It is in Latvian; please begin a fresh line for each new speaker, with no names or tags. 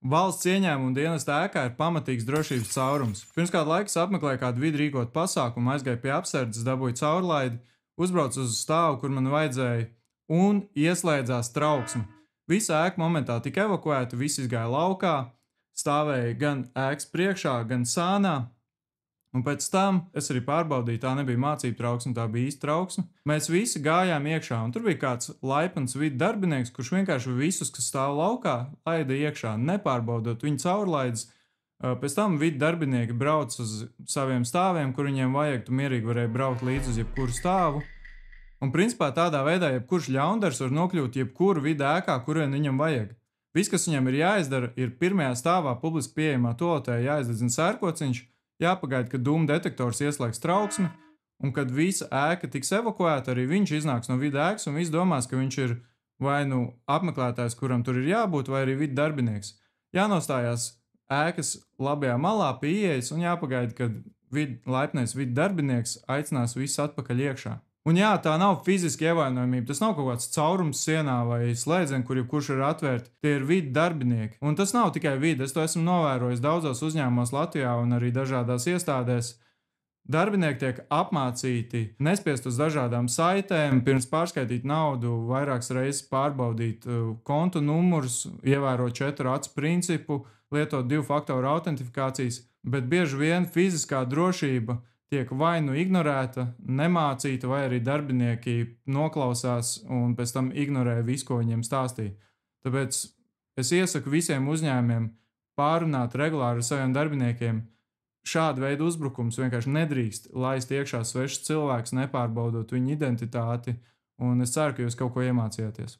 Valsts ieņēmuma dienesta ēkā ir pamatīgs drošības caurums. Pirms kāda laika apmeklēju kādu vidu rīkot pasākumu, aizgāju pie apsardzes, dabūju caurlaidi, uzbraucu uz stāvu, kur man vajadzēja, un ieslēdzās trauksme. Visa ēka momentā tika evakuēta, visi izgāja laukā, stāvēja gan ēkas priekšā, gan sānā. Un pēc tam es arī pārbaudīju, tā nebija mācību trauksme, tā bija īsta trauksme. Mēs visi gājām iekšā, un tur bija kāds laipns vidu darbinieks, kurš vienkārši visus, kas stāv laukā, laida iekšā, nepārbaudot viņu caurlaidus. Pēc tam vidu darbinieki brauc uz saviem stāviem, kur viņiem vajag, tu mierīgi varēja braukt līdzi uz jebkuru stāvu. Un principā tādā veidā jebkurš ļaundars var nokļūt jebkuru vidu ēkā, kur vien viņam vajag. Viss, kas viņam ir jāizdara, ir pirmajā stāvā publiski pieejamā toaletē jāizdedzina sērkociņš, jāpagaida, kad dūmu detektors ieslēgs trauksmi, un kad visa ēka tiks evakuēta, arī viņš iznāks no vidu ēkas, un viss domās, ka viņš ir vai nu apmeklētājs, kuram tur ir jābūt, vai arī vidu darbinieks. Jānostājās ēkas labajā malā pie ieejas, un jāpagaida, kad laipnais vidu darbinieks aicinās visus atpakaļ iekšā. Un jā, tā nav fiziska ievainojamība, tas nav kaut kāds caurums sienā vai slēdziens, kur jebkurš ir atvērts. Tie ir vidu darbinieki. Un tas nav tikai vidi, es to esmu novērojis daudzos uzņēmumos Latvijā un arī dažādās iestādēs. Darbinieki tiek apmācīti nespiest uz dažādām saitēm, pirms pārskaitīt naudu, vairākas reizes pārbaudīt kontu numurus, ievērot 4 acu principu, lietot 2 faktoru autentifikācijas, bet bieži vien fiziskā drošība tiek vai nu ignorēta, nemācīta, vai arī darbinieki noklausās un pēc tam ignorē visu, ko viņiem stāstīja. Tāpēc es iesaku visiem uzņēmumiem pārunāt regulāri ar saviem darbiniekiem. Šāda veida uzbrukums vienkārši nedrīkst laist iekšā svešs cilvēks, nepārbaudot viņa identitāti, un es ceru, ka jūs kaut ko iemācījāties.